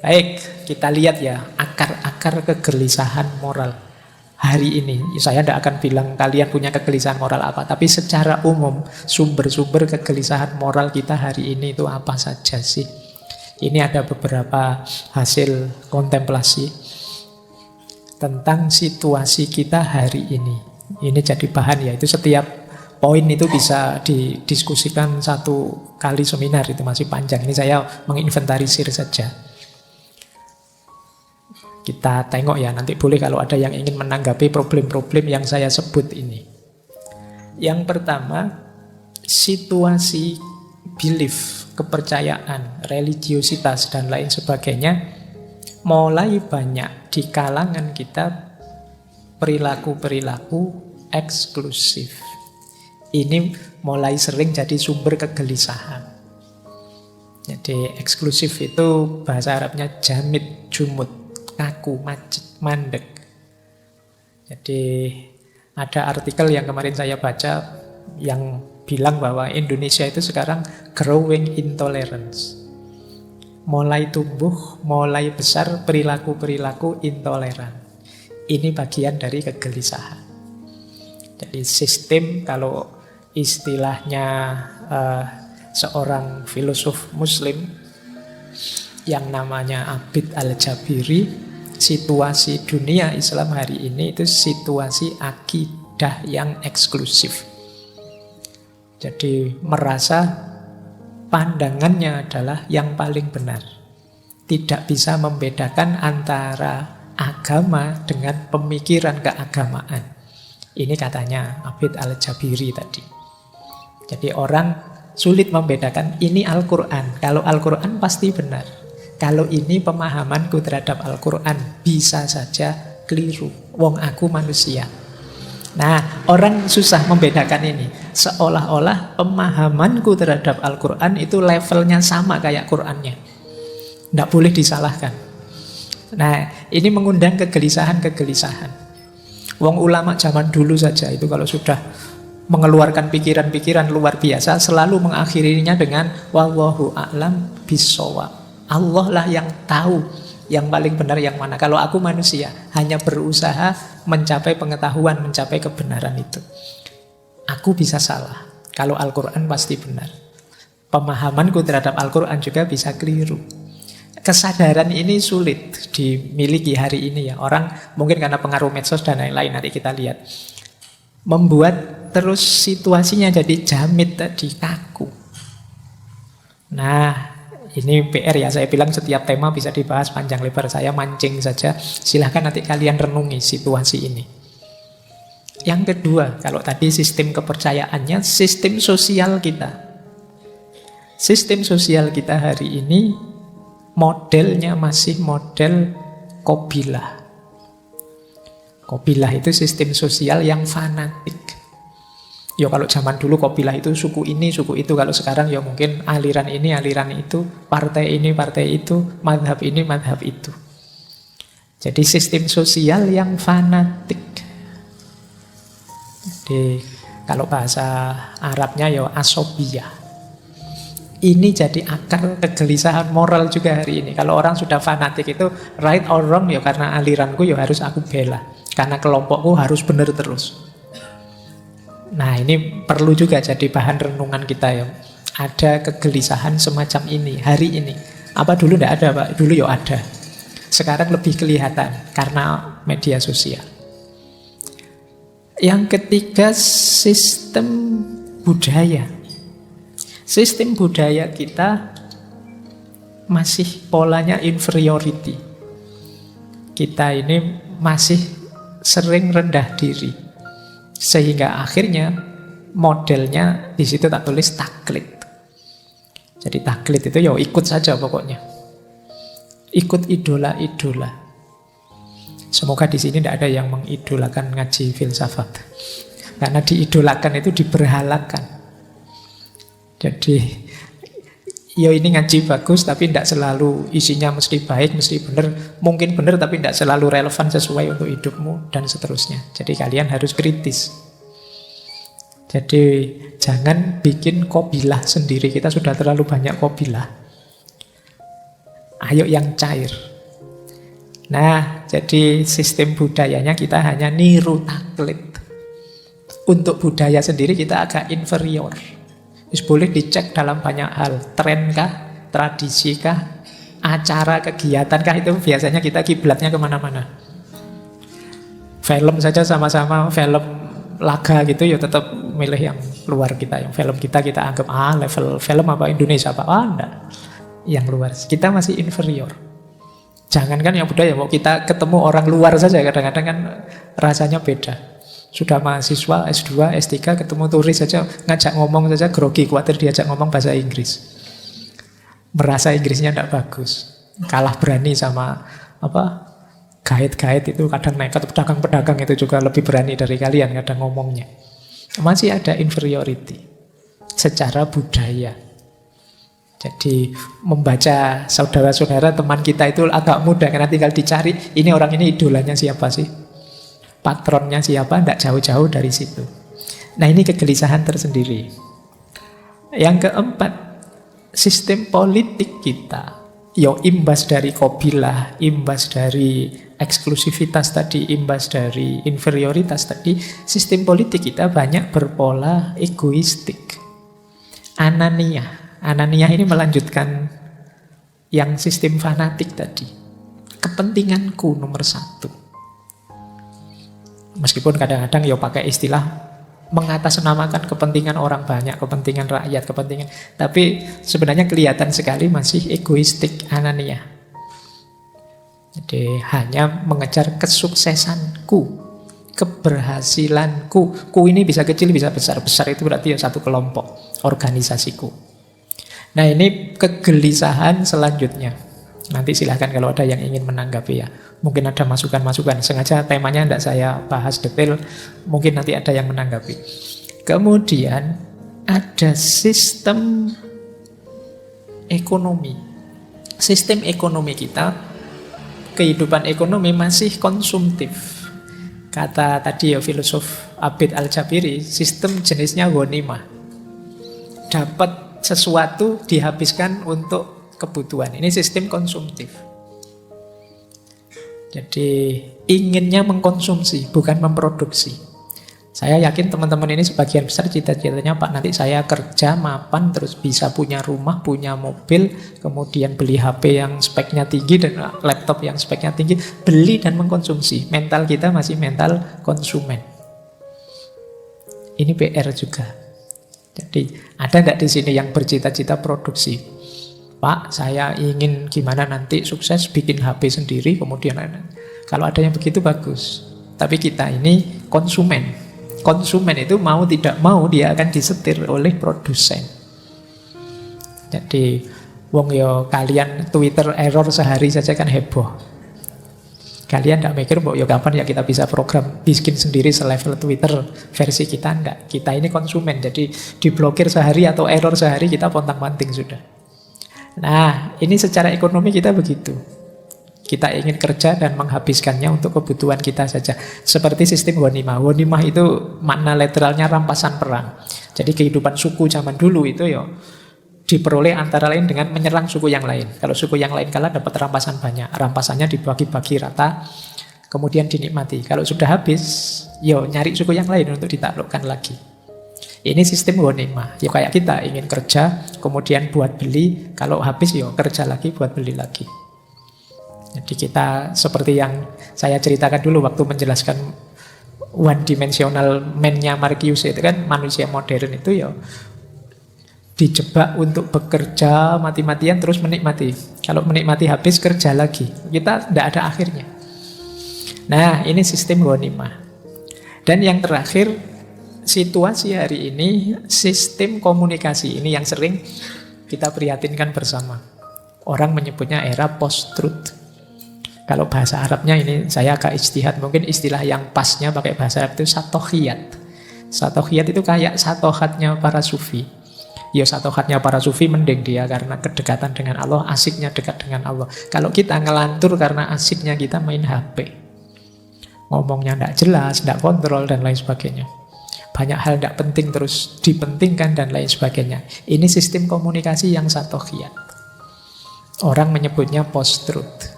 Baik, kita lihat ya akar-akar kegelisahan moral hari ini. Saya tidak akan bilang kalian punya kegelisahan moral apa, tapi secara umum sumber-sumber kegelisahan moral kita hari ini itu apa saja sih? Ini ada beberapa hasil kontemplasi tentang situasi kita hari ini. Ini jadi bahan ya, itu setiap poin itu bisa didiskusikan satu kali seminar, itu masih panjang. Ini saya menginventarisir saja. Kita tengok ya, nanti boleh kalau ada yang ingin menanggapi problem-problem yang saya sebut ini. Yang pertama, situasi belief, kepercayaan, religiositas, dan lain sebagainya mulai banyak di kalangan kita perilaku-perilaku eksklusif. Ini mulai sering jadi sumber kegelisahan. Jadi eksklusif itu bahasa Arabnya jamid, jumud, kaku, mandek. Jadi ada artikel yang kemarin saya baca yang bilang bahwa Indonesia itu sekarang growing intolerance. Mulai tumbuh, mulai besar perilaku-perilaku intoleran. Ini bagian dari kegelisahan. Jadi sistem, kalau istilahnya seorang filosof muslim yang namanya Abid Al-Jabiri, situasi dunia Islam hari ini itu situasi akidah yang eksklusif. Jadi merasa pandangannya adalah yang paling benar. Tidak bisa membedakan antara agama dengan pemikiran keagamaan. Ini katanya Abid Al-Jabiri tadi. Jadi orang sulit membedakan ini Al-Quran. Kalau Al-Quran pasti benar. Kalau ini pemahamanku terhadap Al-Quran bisa saja keliru. Wong aku manusia. Nah, orang susah membedakan ini. Seolah-olah pemahamanku terhadap Al-Quran itu levelnya sama kayak Qurannya. Tidak boleh disalahkan. Nah, ini mengundang kegelisahan-kegelisahan. Wong ulama zaman dulu saja itu kalau sudah mengeluarkan pikiran-pikiran luar biasa selalu mengakhirinya dengan wallahu a'lam bissawab. Allah lah yang tahu yang paling benar yang mana. Kalau aku manusia hanya berusaha mencapai pengetahuan, mencapai kebenaran itu. Aku bisa salah. Kalau Al-Quran pasti benar. Pemahamanku terhadap Al-Quran juga bisa keliru. Kesadaran ini sulit dimiliki hari ini ya. Orang mungkin karena pengaruh medsos dan lain-lain, nanti kita lihat. Membuat terus situasinya jadi jamid tadi, kaku. Nah, ini PR ya, saya bilang setiap tema bisa dibahas panjang lebar. Saya mancing saja, silahkan nanti kalian renungi situasi ini. Yang kedua, kalau tadi sistem kepercayaannya, sistem sosial kita. Sistem sosial kita hari ini modelnya masih model Qabilah. Qabilah itu sistem sosial yang fanatik. Ya kalau zaman dulu Qabilah itu suku ini, suku itu. Kalau sekarang ya mungkin aliran ini, aliran itu, partai ini, partai itu, madhab ini, madhab itu. Jadi sistem sosial yang fanatik. Jadi kalau bahasa Arabnya ya asobiyah. Ini jadi akar kegelisahan moral juga hari ini. Kalau orang sudah fanatik itu right or wrong ya karena aliranku ya harus aku bela. Karena kelompokku harus benar terus. Nah ini perlu juga jadi bahan renungan kita ya. Ada kegelisahan semacam ini hari ini. Apa dulu tidak ada Pak? Dulu ya ada. Sekarang lebih kelihatan karena media sosial. Yang ketiga, sistem budaya. Sistem budaya kita masih polanya inferiority. Kita ini masih sering rendah diri. Sehingga akhirnya modelnya di situ tak tulis taklid. Jadi taklid itu ya ikut saja pokoknya. Ikut idola-idola. Semoga di sini tidak ada yang mengidolakan ngaji filsafat. Karena diidolakan itu diberhalakan. Jadi ya ini ngaji bagus tapi tidak selalu isinya mesti baik, mesti benar. Mungkin benar tapi tidak selalu relevan sesuai untuk hidupmu dan seterusnya. Jadi kalian harus kritis. Jadi jangan bikin Qabilah sendiri. Kita sudah terlalu banyak Qabilah. Ayo yang cair. Nah, jadi sistem budayanya kita hanya niru taklid. Untuk budaya sendiri kita agak inferior. Boleh dicek dalam banyak hal. Tren kah? Tradisi kah? Acara, kegiatan kah? Itu biasanya kita kiblatnya kemana-mana. Film saja sama-sama film laga gitu ya tetap milih yang luar kita. Yang film kita anggap level film apa Indonesia apa? Enggak. Yang luar. Kita masih inferior. Jangankan yang budaya, mau kita ketemu orang luar saja kadang-kadang kan rasanya beda. Sudah mahasiswa S2, S3 ketemu turis saja ngajak ngomong saja grogi, khawatir diajak ngomong bahasa Inggris. Merasa Inggrisnya tidak bagus. Kalah berani sama guide-guide itu kadang nekat, pedagang-pedagang itu juga lebih berani dari kalian kadang ngomongnya. Masih ada inferiority secara budaya. Jadi membaca saudara-saudara teman kita itu agak mudah karena tinggal dicari ini orang ini idolanya siapa sih, patronnya siapa, tidak jauh-jauh dari situ. Nah ini kegelisahan tersendiri. Yang keempat, sistem politik kita imbas dari qabilah, imbas dari eksklusivitas tadi, imbas dari inferioritas tadi. Sistem politik kita banyak berpola egoistik, anania. Ananiah ini melanjutkan yang sistem fanatik tadi. Kepentinganku nomor satu. Meskipun kadang-kadang pakai istilah mengatasnamakan kepentingan orang banyak, kepentingan rakyat, kepentingan. Tapi sebenarnya kelihatan sekali masih egoistik, ananiah. Jadi hanya mengejar kesuksesanku, keberhasilanku. Ku ini bisa kecil, bisa besar. Besar itu berarti satu kelompok, organisasiku. Nah ini kegelisahan selanjutnya. Nanti silahkan kalau ada yang ingin menanggapi ya. Mungkin ada masukan-masukan. Sengaja temanya tidak saya bahas detail. Mungkin nanti ada yang menanggapi. Kemudian ada sistem ekonomi. Sistem ekonomi kita, kehidupan ekonomi masih konsumtif. Kata tadi filosof Abid Al-Jabiri, sistem jenisnya ghanimah. Dapat sesuatu dihabiskan untuk kebutuhan. Ini sistem konsumtif. Jadi inginnya mengkonsumsi, bukan memproduksi. Saya yakin teman-teman ini sebagian besar cita-citanya Pak nanti saya kerja, mapan, terus bisa punya rumah, punya mobil, kemudian beli HP yang speknya tinggi dan laptop yang speknya tinggi, beli dan mengkonsumsi. Mental kita masih mental konsumen. Ini PR juga. Jadi ada enggak di sini yang bercita-cita produksi? Pak, saya ingin gimana nanti sukses bikin HP sendiri, kemudian kalau ada yang begitu bagus. Tapi kita ini konsumen. Konsumen itu mau tidak mau dia akan disetir oleh produsen. Jadi kalian Twitter error sehari saja kan heboh. Kalian tidak mikir kapan ya kita bisa program bikin sendiri selevel Twitter versi kita, enggak. Kita ini konsumen, jadi diblokir sehari atau error sehari kita pontang-panting sudah. Nah, ini secara ekonomi kita begitu. Kita ingin kerja dan menghabiskannya untuk kebutuhan kita saja. Seperti sistem ghanimah. Ghanimah itu makna literalnya rampasan perang. Jadi kehidupan suku zaman dulu itu diperoleh antara lain dengan menyerang suku yang lain. Kalau suku yang lain kalah dapat rampasan banyak. Rampasannya dibagi-bagi rata, kemudian dinikmati. Kalau sudah habis, nyari suku yang lain untuk ditaklukkan lagi. Ini sistem ghanimah. Kayak kita ingin kerja, kemudian buat beli. Kalau habis, kerja lagi buat beli lagi. Jadi kita seperti yang saya ceritakan dulu waktu menjelaskan one dimensional man-nya Marcuse itu kan manusia modern itu dijebak untuk bekerja mati-matian terus menikmati. Kalau menikmati habis kerja lagi. Kita tidak ada akhirnya. Nah ini sistem ghanimah. Dan yang terakhir situasi hari ini sistem komunikasi. Ini yang sering kita prihatinkan bersama. Orang menyebutnya era post-truth. Kalau bahasa Arabnya ini saya agak ijtihad. Mungkin istilah yang pasnya pakai bahasa Arab itu satohiyat. Satohiyat itu kayak satohatnya para sufi. Satohatnya para sufi mending dia karena kedekatan dengan Allah, asiknya dekat dengan Allah. Kalau kita ngelantur karena asiknya kita main HP. Ngomongnya tidak jelas, tidak kontrol dan lain sebagainya. Banyak hal tidak penting terus dipentingkan dan lain sebagainya. Ini sistem komunikasi yang satohiyat. Orang menyebutnya post-truth.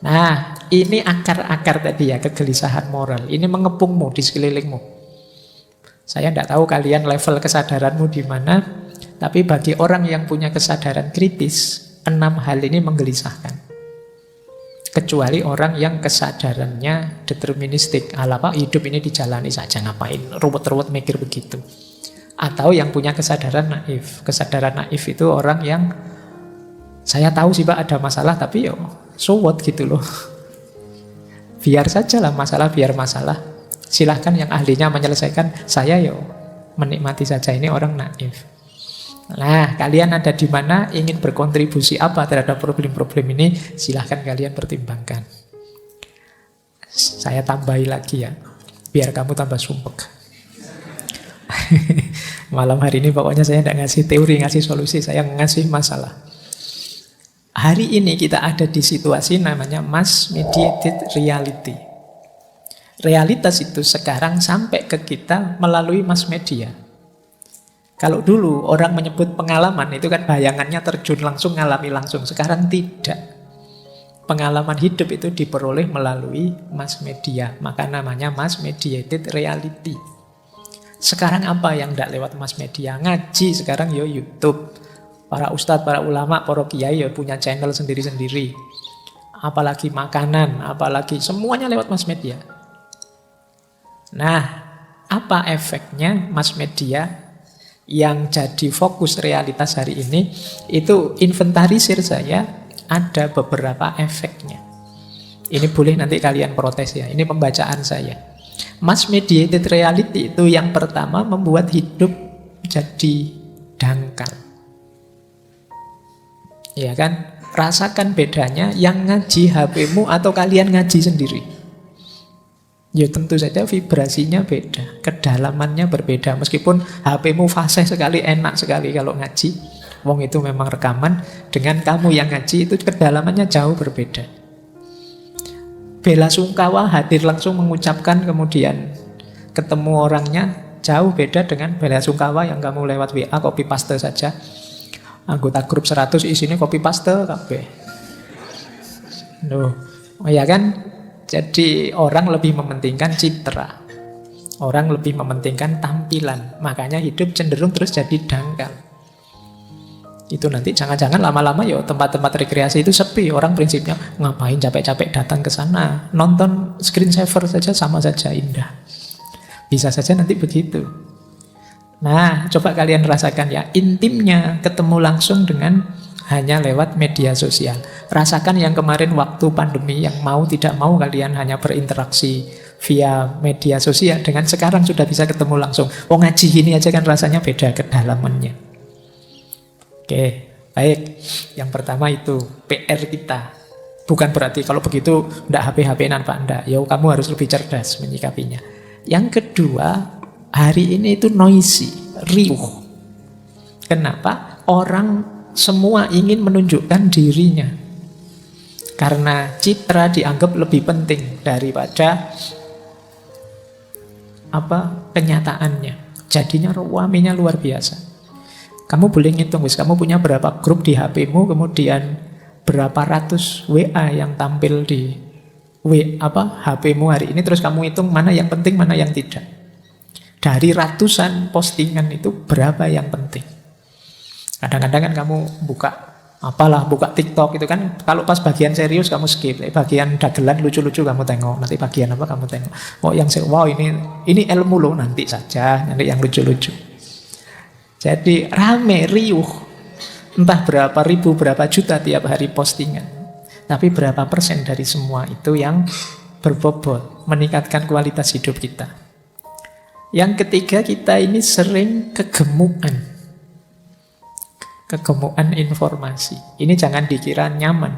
Nah, ini akar-akar tadi ya, kegelisahan moral. Ini mengepungmu di sekelilingmu. Saya tidak tahu kalian level kesadaranmu di mana, tapi bagi orang yang punya kesadaran kritis, 6 hal ini menggelisahkan. Kecuali orang yang kesadarannya deterministik. Apa hidup ini dijalani saja, ngapain ruwet-ruwet mikir begitu. Atau yang punya kesadaran naif. Kesadaran naif itu orang yang saya tahu sih Pak ada masalah, tapi yo so what gitu loh. Biar saja lah masalah, biar masalah. Silahkan yang ahlinya menyelesaikan, saya yo menikmati saja. Ini orang naif. Nah, kalian ada di mana, ingin berkontribusi apa terhadap problem-problem ini, silahkan kalian pertimbangkan. Saya tambahi lagi ya, biar kamu tambah sumpek. Malam hari ini pokoknya saya tidak ngasih teori, ngasih solusi, saya ngasih masalah. Hari ini kita ada di situasi namanya mass mediated reality. Realitas itu sekarang sampai ke kita melalui mass media. Kalau dulu orang menyebut pengalaman itu kan bayangannya terjun langsung, ngalami langsung. Sekarang tidak. Pengalaman hidup itu diperoleh melalui mass media. Maka namanya mass mediated reality. Sekarang apa yang tidak lewat mass media? Ngaji sekarang ya YouTube. Para ustadz, para ulama, para kiai ya punya channel sendiri-sendiri. Apalagi makanan, apalagi semuanya lewat mass media. Nah, apa efeknya mass media yang jadi fokus realitas hari ini? Itu inventarisir saya, ada beberapa efeknya. Ini boleh nanti kalian protes ya, ini pembacaan saya. Mass mediated reality itu yang pertama membuat hidup jadi dangkal. Ya kan? Rasakan bedanya yang ngaji HP-mu atau kalian ngaji sendiri. Ya tentu saja vibrasinya beda, kedalamannya berbeda. Meskipun HP-mu fasih sekali, enak sekali kalau ngaji, wong itu memang rekaman. Dengan kamu yang ngaji itu kedalamannya jauh berbeda. Bela sungkawa hadir langsung mengucapkan, kemudian ketemu orangnya jauh beda dengan bela sungkawa yang kamu lewat WA copy paste saja. Anggota grup 100 isinya copy paste kabeh. Loh, oh ya kan? Jadi orang lebih mementingkan citra. Orang lebih mementingkan tampilan. Makanya hidup cenderung terus jadi dangkal. Itu nanti jangan-jangan lama-lama ya tempat-tempat rekreasi itu sepi. Orang prinsipnya ngapain capek-capek datang ke sana. Nonton screensaver saja sama saja indah. Bisa saja nanti begitu. Nah, coba kalian rasakan ya. Intimnya ketemu langsung dengan hanya lewat media sosial. Rasakan yang kemarin waktu pandemi, yang mau tidak mau kalian hanya berinteraksi via media sosial, dengan sekarang sudah bisa ketemu langsung. Oh ngaji gini aja kan rasanya beda kedalamannya. Oke, baik. Yang pertama itu PR kita. Bukan berarti kalau begitu ndak HP-HP-an Pak, ndak. Ya kamu harus lebih cerdas menyikapinya. Yang kedua, hari ini itu noisy, riuh. Kenapa? Orang semua ingin menunjukkan dirinya. Karena citra dianggap lebih penting daripada kenyataannya. Jadinya ruaminya luar biasa. Kamu boleh ngitung, kamu punya berapa grup di HP-mu, kemudian berapa ratus WA yang tampil di HP-mu hari ini, terus kamu hitung mana yang penting, mana yang tidak. Dari ratusan postingan itu berapa yang penting? Kadang-kadang kan kamu buka TikTok itu kan, kalau pas bagian serius kamu skip, bagian dagelan lucu-lucu kamu tengok, nanti bagian apa kamu tengok. Oh yang wow ini ilmu loh, nanti saja, nanti yang lucu-lucu. Jadi rame, riuh, entah berapa ribu, berapa juta tiap hari postingan. Tapi berapa persen dari semua itu yang berbobot, meningkatkan kualitas hidup kita. Yang ketiga, kita ini sering kegemukan informasi. Ini jangan dikira nyaman.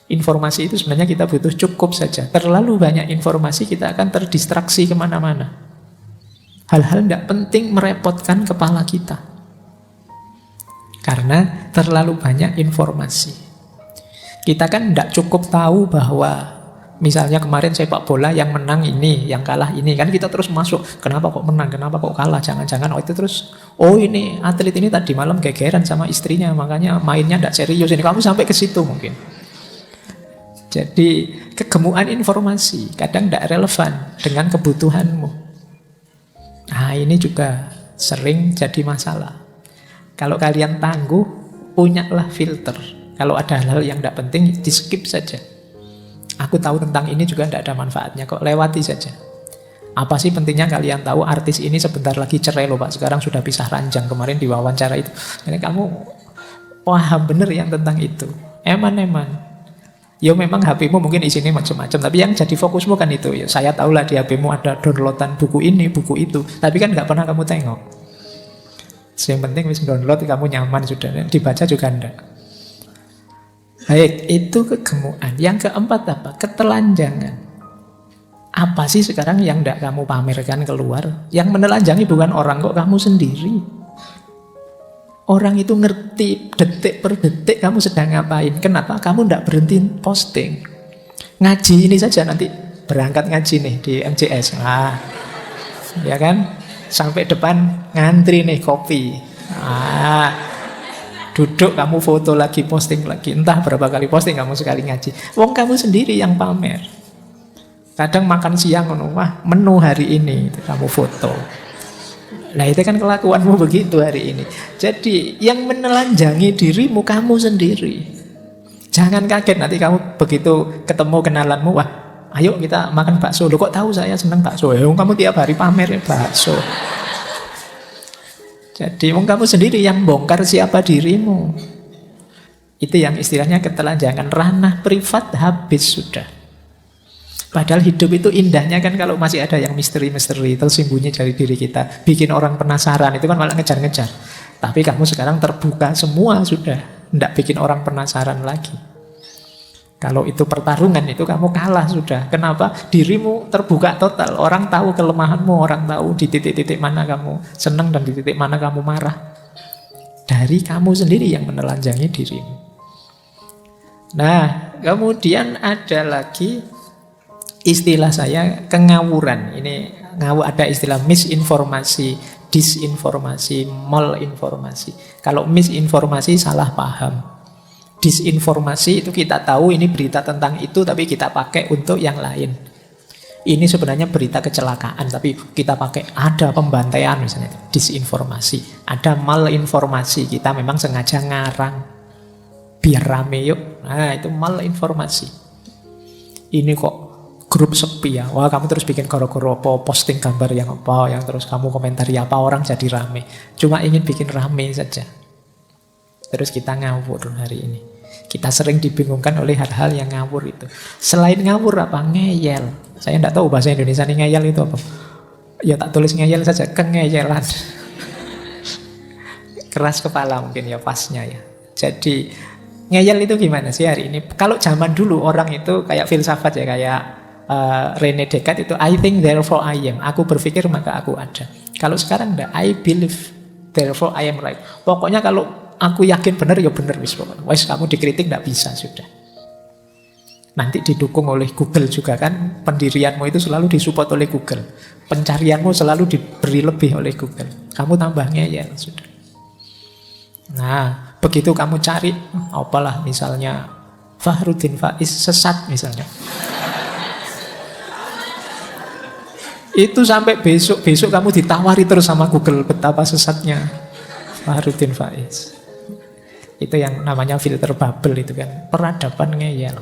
Informasi itu sebenarnya kita butuh cukup saja. Terlalu banyak informasi kita akan terdistraksi kemana-mana. Hal-hal tidak penting merepotkan kepala kita. Karena terlalu banyak informasi. Kita kan tidak cukup tahu bahwa misalnya kemarin sepak bola yang menang ini, yang kalah ini. Kan kita terus masuk, kenapa kok menang, kenapa kok kalah. Jangan-jangan itu terus Oh ini atlet ini tadi malam gegeran sama istrinya, makanya mainnya tidak serius. Ini kamu sampai ke situ mungkin. Jadi kegemukan informasi kadang tidak relevan dengan kebutuhanmu. Nah ini juga sering jadi masalah. Kalau kalian tangguh, punyalah filter. Kalau ada hal-hal yang tidak penting, di skip saja. Aku tahu tentang ini juga tidak ada manfaatnya kok, lewati saja. Apa sih pentingnya kalian tahu artis ini sebentar lagi cerai loh Pak, sekarang sudah pisah ranjang, kemarin di wawancara itu. Jadi kamu paham bener yang tentang itu. Eman-eman. Ya memang HP-mu mungkin isinya macam-macam, tapi yang jadi fokusmu kan itu. Ya, saya tahulah di HP-mu ada downloadan buku ini, buku itu, tapi kan nggak pernah kamu tengok. Yang penting wis download, kamu nyaman sudah, dibaca juga enggak. Baik, itu kegemukan. Yang keempat apa? Ketelanjangan. Apa sih sekarang yang enggak kamu pamerkan keluar? Yang menelanjangi bukan orang kok, kamu sendiri. Orang itu ngerti detik per detik kamu sedang ngapain. Kenapa? Kamu enggak berhenti posting. Ngaji ini saja nanti berangkat ngaji nih di MCS. Nah, ya kan? Sampai depan ngantri nih kopi. Ah, duduk kamu foto lagi, posting lagi. Entah berapa kali posting kamu sekali ngaji. Wong kamu sendiri yang pamer. Kadang makan siang, wah menu hari ini itu kamu foto. Nah itu kan kelakuanmu begitu hari ini. Jadi yang menelanjangi dirimu kamu sendiri. Jangan kaget nanti kamu begitu ketemu kenalanmu, wah ayo kita makan bakso. Loh kok tahu saya senang bakso? Kamu tiap hari pamer bakso. Jadi kamu sendiri yang bongkar siapa dirimu. Itu yang istilahnya ketelanjangan. Ranah privat habis sudah. Padahal hidup itu indahnya kan kalau masih ada yang misteri-misteri tersembunyi dari diri kita. Bikin orang penasaran, itu kan malah ngejar-ngejar. Tapi kamu sekarang terbuka semua sudah. Tidak bikin orang penasaran lagi. Kalau itu pertarungan, itu kamu kalah sudah. Kenapa? Dirimu terbuka total. Orang tahu kelemahanmu, orang tahu di titik-titik mana kamu senang dan di titik mana kamu marah. Dari kamu sendiri yang menelanjangi dirimu. Nah, kemudian ada lagi istilah saya kengawuran. Ini ada istilah misinformasi, disinformasi, malinformasi. Kalau misinformasi salah paham. Disinformasi itu kita tahu ini berita tentang itu tapi kita pakai untuk yang lain. Ini sebenarnya berita kecelakaan tapi kita pakai ada pembantaian misalnya. Disinformasi. Ada malinformasi, kita memang sengaja ngarang biar rame yuk. Nah itu malinformasi. Ini kok grup sepi ya, wah kamu terus bikin goro-goro apa, posting gambar yang apa, yang terus kamu komentari apa, orang jadi rame. Cuma ingin bikin rame saja. Terus kita ngawur hari ini. Kita sering dibingungkan oleh hal-hal yang ngawur itu. Selain ngawur apa? Ngeyel. Saya tidak tahu bahasa Indonesia ini ngeyel itu apa. Ya tak tulis ngeyel saja, kengeyelan. Keras kepala mungkin ya pasnya ya. Jadi ngeyel itu gimana sih hari ini? Kalau zaman dulu orang itu kayak filsafat ya, kayak Rene Descartes itu I think therefore I am. Aku berpikir maka aku ada. Kalau sekarang enggak, I believe therefore I am right. Pokoknya kalau aku yakin benar ya benar wis pokoknya. Wis kamu dikritik enggak bisa sudah. Nanti didukung oleh Google juga kan. Pendirianmu itu selalu disupport oleh Google. Pencarianmu selalu diberi lebih oleh Google. Kamu tambahnya ya sudah. Nah, begitu kamu cari apalah misalnya Fahrudin Faiz sesat misalnya. Itu sampai besok kamu ditawari terus sama Google betapa sesatnya Fahrudin Faiz. Itu yang namanya filter bubble itu kan, peradaban ngeyel.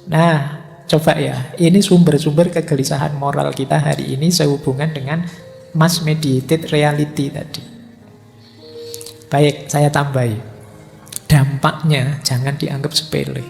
Nah, coba ya, ini sumber-sumber kegelisahan moral kita hari ini sehubungan dengan mass mediated reality tadi. Baik, saya tambahi. Dampaknya jangan dianggap sepele.